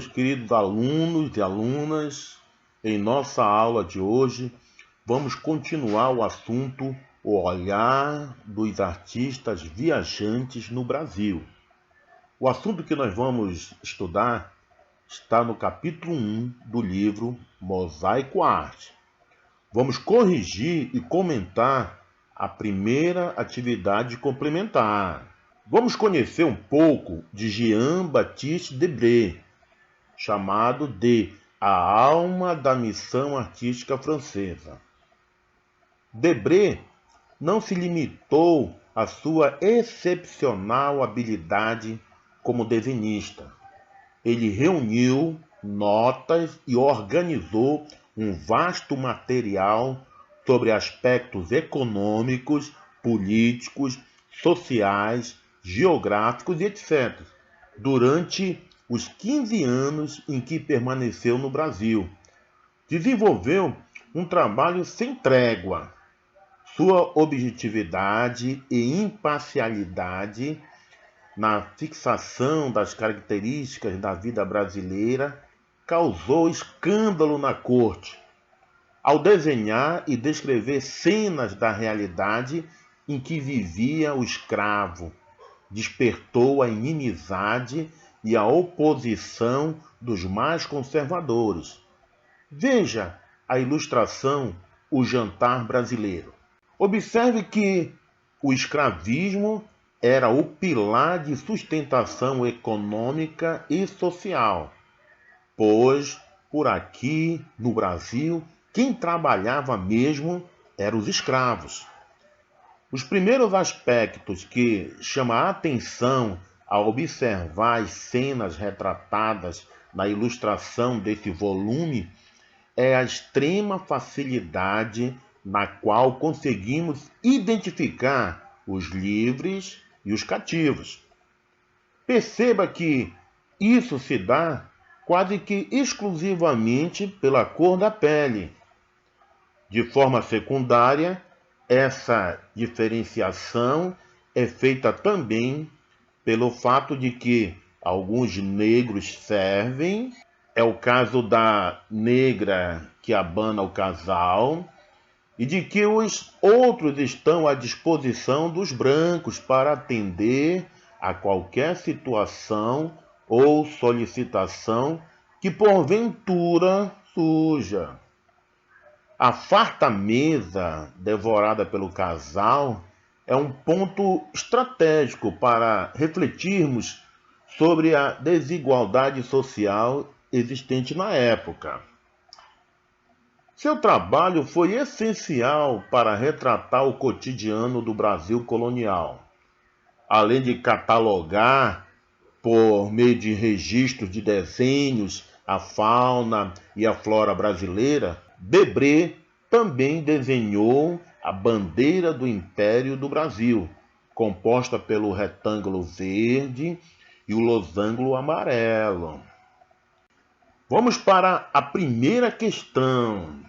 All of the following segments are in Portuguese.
meus queridos alunos e alunas. Em nossa aula de hoje, vamos continuar o assunto O Olhar dos Artistas Viajantes no Brasil. O assunto que nós vamos estudar está no capítulo 1 do livro Mosaico Arte. Vamos corrigir e comentar a primeira atividade complementar. Vamos conhecer um pouco de Jean-Baptiste Debré, chamado de A Alma da Missão Artística Francesa. Debré não se limitou à sua excepcional habilidade como desenhista. Ele reuniu notas e organizou um vasto material sobre aspectos econômicos, políticos, sociais, geográficos e etc., durante os 15 anos em que permaneceu no Brasil. Desenvolveu um trabalho sem trégua. Sua objetividade e imparcialidade na fixação das características da vida brasileira causou escândalo na corte, ao desenhar e descrever cenas da realidade em que vivia o escravo. Despertou a inimizade e a oposição dos mais conservadores. Veja a ilustração O Jantar Brasileiro. Observe que o escravismo era o pilar de sustentação econômica e social, pois, por aqui, no Brasil, quem trabalhava mesmo eram os escravos. Os primeiros aspectos que chamam a atenção ao observar as cenas retratadas na ilustração desse volume é a extrema facilidade na qual conseguimos identificar os livres e os cativos. Perceba que isso se dá quase que exclusivamente pela cor da pele. De forma secundária, essa diferenciação é feita também pelo fato de que alguns negros servem, é o caso da negra que abana o casal, e de que os outros estão à disposição dos brancos para atender a qualquer situação ou solicitação que porventura surja. A farta mesa devorada pelo casal é um ponto estratégico para refletirmos sobre a desigualdade social existente na época. Seu trabalho foi essencial para retratar o cotidiano do Brasil colonial. Além de catalogar, por meio de registros de desenhos, a fauna e a flora brasileira, Debré também desenhou a bandeira do Império do Brasil, composta pelo retângulo verde e o losango amarelo. Vamos para a primeira questão.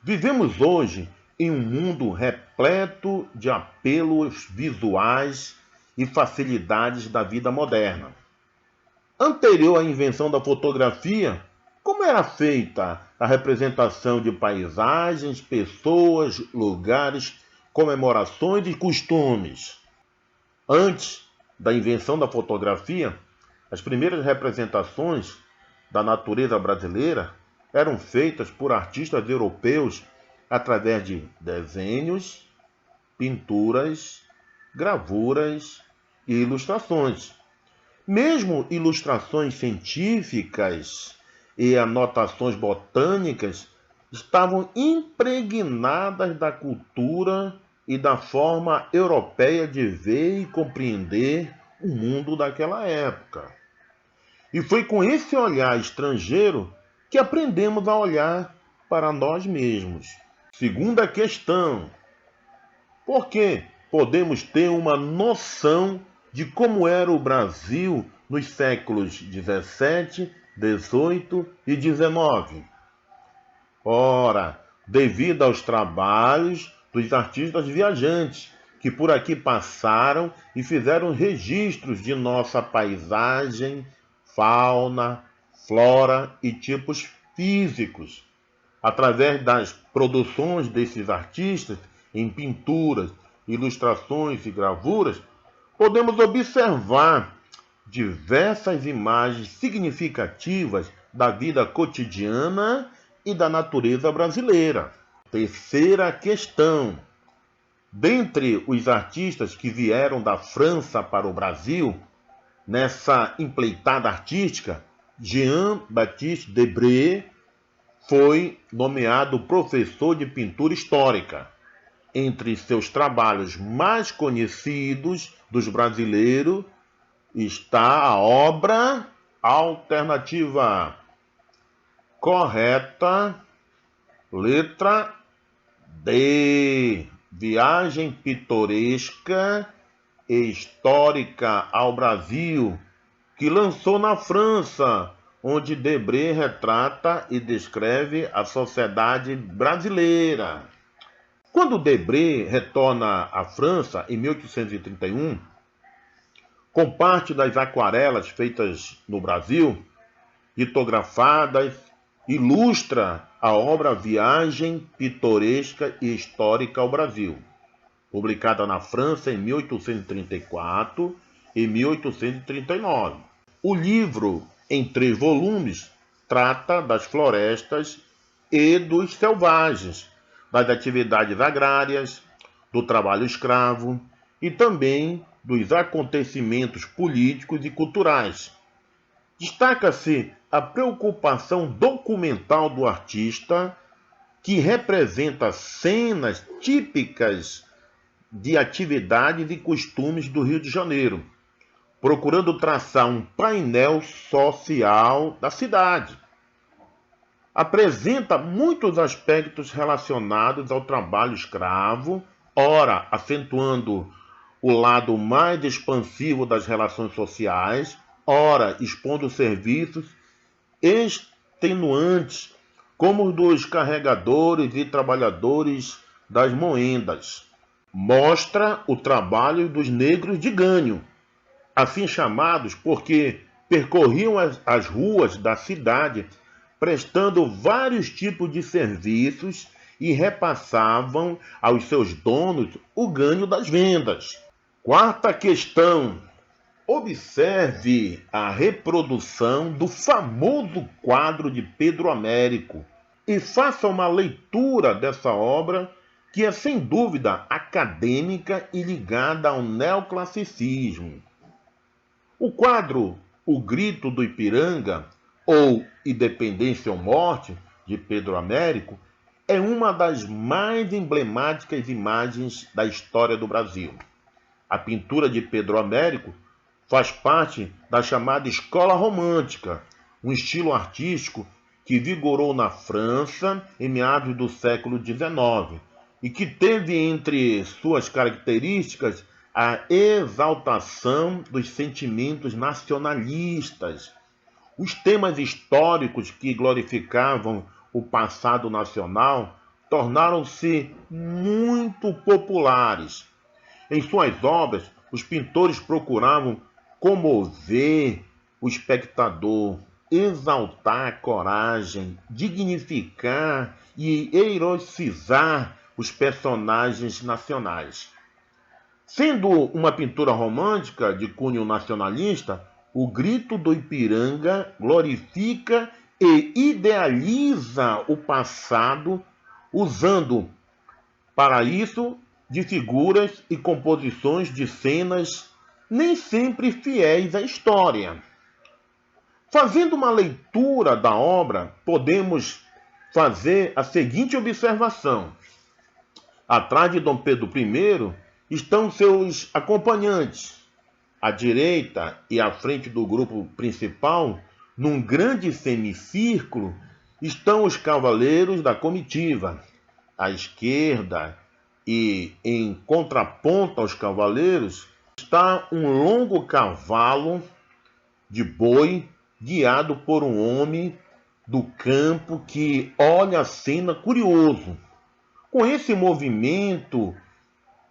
Vivemos hoje em um mundo repleto de apelos visuais e facilidades da vida moderna. Anterior à invenção da fotografia, como era feita a representação de paisagens, pessoas, lugares, comemorações e costumes? Antes da invenção da fotografia, as primeiras representações da natureza brasileira eram feitas por artistas europeus através de desenhos, pinturas, gravuras e ilustrações. Mesmo ilustrações científicas e anotações botânicas estavam impregnadas da cultura e da forma europeia de ver e compreender o mundo daquela época. E foi com esse olhar estrangeiro que aprendemos a olhar para nós mesmos. Segunda questão: por que podemos ter uma noção de como era o Brasil nos séculos 17, 18 e 19? Ora, devido aos trabalhos dos artistas viajantes que por aqui passaram e fizeram registros de nossa paisagem, fauna, flora e tipos físicos. Através das produções desses artistas, em pinturas, ilustrações e gravuras, podemos observar diversas imagens significativas da vida cotidiana e da natureza brasileira. Terceira questão. Dentre os artistas que vieram da França para o Brasil, nessa empreitada artística, Jean-Baptiste Debré foi nomeado professor de pintura histórica. Entre seus trabalhos mais conhecidos dos brasileiros está a obra alternativa correta, letra D. Viagem pitoresca e histórica ao Brasil, que lançou na França, onde Debré retrata e descreve a sociedade brasileira. Quando Debré retorna à França, em 1831, com parte das aquarelas feitas no Brasil, litografadas, ilustra a obra Viagem Pitoresca e Histórica ao Brasil, publicada na França em 1834 e 1839. O livro, em 3 volumes, trata das florestas e dos selvagens, das atividades agrárias, do trabalho escravo e também dos acontecimentos políticos e culturais. Destaca-se a preocupação documental do artista, que representa cenas típicas de atividades e costumes do Rio de Janeiro, procurando traçar um painel social da cidade. Apresenta muitos aspectos relacionados ao trabalho escravo, ora acentuando o lado mais expansivo das relações sociais, ora expondo serviços extenuantes, como os dos carregadores e trabalhadores das moendas. Mostra o trabalho dos negros de ganho, assim chamados porque percorriam as ruas da cidade, prestando vários tipos de serviços e repassavam aos seus donos o ganho das vendas. Quarta questão. Observe a reprodução do famoso quadro de Pedro Américo e faça uma leitura dessa obra, que é sem dúvida acadêmica e ligada ao neoclassicismo. O quadro O Grito do Ipiranga, ou Independência ou Morte, de Pedro Américo, é uma das mais emblemáticas imagens da história do Brasil. A pintura de Pedro Américo faz parte da chamada Escola Romântica, um estilo artístico que vigorou na França em meados do século XIX e que teve entre suas características a exaltação dos sentimentos nacionalistas. Os temas históricos que glorificavam o passado nacional tornaram-se muito populares. Em suas obras, os pintores procuravam comover o espectador, exaltar a coragem, dignificar e heroicizar os personagens nacionais. Sendo uma pintura romântica de cunho nacionalista, O Grito do Ipiranga glorifica e idealiza o passado, usando para isso de figuras e composições de cenas nem sempre fiéis à história. Fazendo uma leitura da obra, podemos fazer a seguinte observação. Atrás de Dom Pedro I estão seus acompanhantes. À direita e à frente do grupo principal, num grande semicírculo, estão os cavaleiros da comitiva. À esquerda e em contraponto aos cavaleiros, está um longo cavalo de boi guiado por um homem do campo que olha a cena curioso. Com esse movimento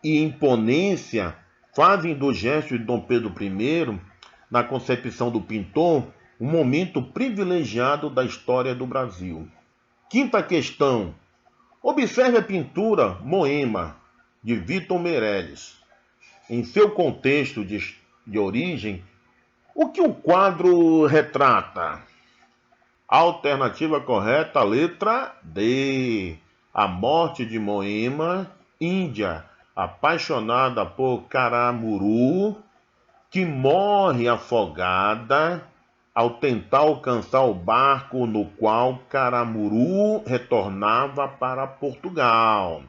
e imponência, fazem do gesto de Dom Pedro I, na concepção do pintor, um momento privilegiado da história do Brasil. Quinta questão. Observe a pintura Moema, de Vitor Meirelles. Em seu contexto de origem, o que o quadro retrata? Alternativa correta, letra D. A morte de Moema, índia apaixonada por Caramuru, que morre afogada ao tentar alcançar o barco no qual Caramuru retornava para Portugal.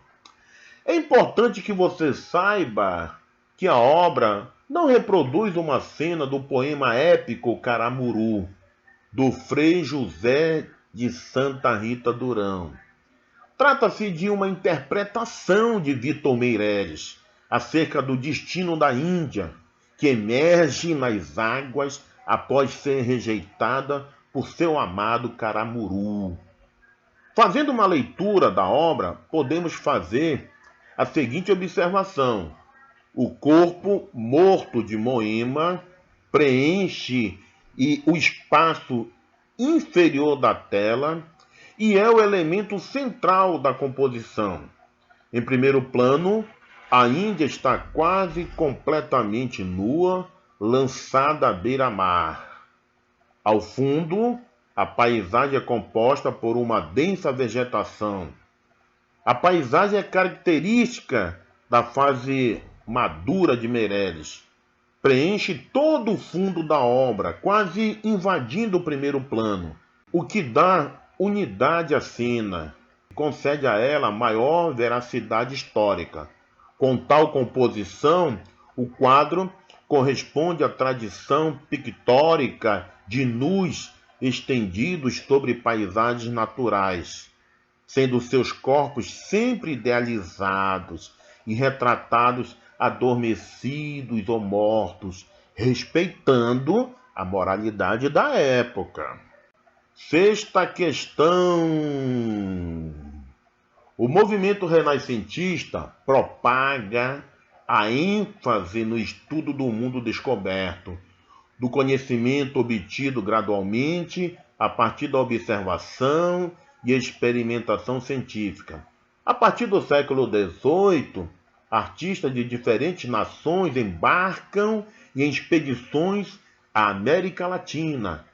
É importante que você saiba que a obra não reproduz uma cena do poema épico Caramuru, do Frei José de Santa Rita Durão. Trata-se de uma interpretação de Vitor Meirelles acerca do destino da Índia, que emerge nas águas após ser rejeitada por seu amado Caramuru. Fazendo uma leitura da obra, podemos fazer a seguinte observação: o corpo morto de Moema preenche o espaço inferior da tela e é o elemento central da composição. Em primeiro plano, a Índia está quase completamente nua, lançada à beira-mar. Ao fundo, a paisagem é composta por uma densa vegetação. A paisagem é característica da fase madura de Meirelles. Preenche todo o fundo da obra, quase invadindo o primeiro plano, o que dá unidade à cena, concede a ela maior veracidade histórica. Com tal composição, o quadro corresponde à tradição pictórica de nus estendidos sobre paisagens naturais, sendo seus corpos sempre idealizados e retratados adormecidos ou mortos, respeitando a moralidade da época. Sexta questão. O movimento renascentista propaga a ênfase no estudo do mundo descoberto, do conhecimento obtido gradualmente a partir da observação e experimentação científica. A partir do século XVIII, artistas de diferentes nações embarcam em expedições à América Latina,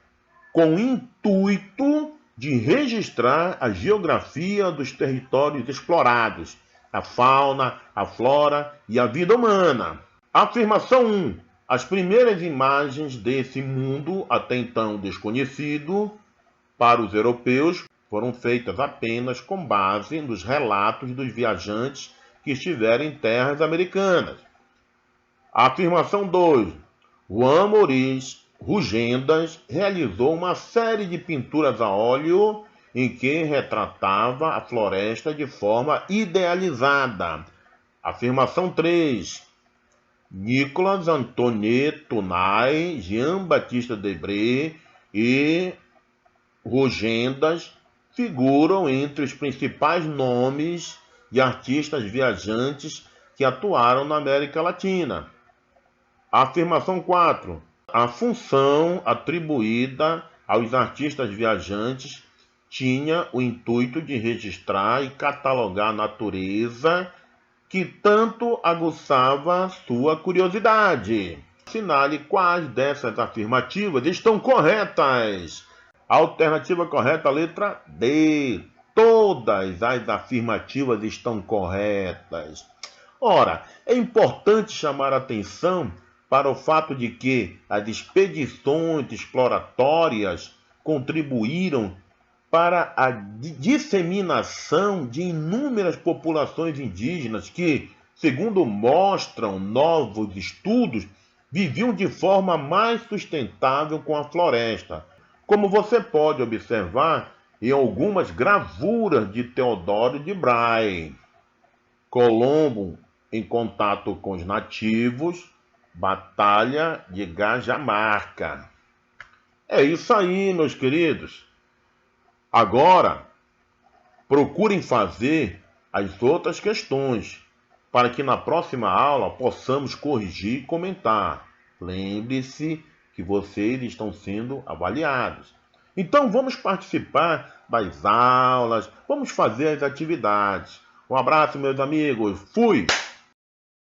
com o intuito de registrar a geografia dos territórios explorados, a fauna, a flora e a vida humana. Afirmação 1. As primeiras imagens desse mundo, até então desconhecido para os europeus, foram feitas apenas com base nos relatos dos viajantes que estiveram em terras americanas. Afirmação 2. Juan Moris Rugendas realizou uma série de pinturas a óleo em que retratava a floresta de forma idealizada. Afirmação 3. Nicolas Antoine Tunay, Jean-Baptiste Debré e Rugendas figuram entre os principais nomes de artistas viajantes que atuaram na América Latina. Afirmação 4. A função atribuída aos artistas viajantes tinha o intuito de registrar e catalogar a natureza que tanto aguçava sua curiosidade. Assinale quais dessas afirmativas estão corretas. A alternativa correta, a letra D. Todas as afirmativas estão corretas. Ora, é importante chamar a atenção para o fato de que as expedições exploratórias contribuíram para a disseminação de inúmeras populações indígenas que, segundo mostram novos estudos, viviam de forma mais sustentável com a floresta, como você pode observar em algumas gravuras de Teodoro de Brahe. Colombo em contato com os nativos, Batalha de Cajamarca. É isso aí, meus queridos. Agora, procurem fazer as outras questões, para que na próxima aula possamos corrigir e comentar. Lembre-se que vocês estão sendo avaliados. Então vamos participar das aulas, vamos fazer as atividades. Um abraço, meus amigos. Fui!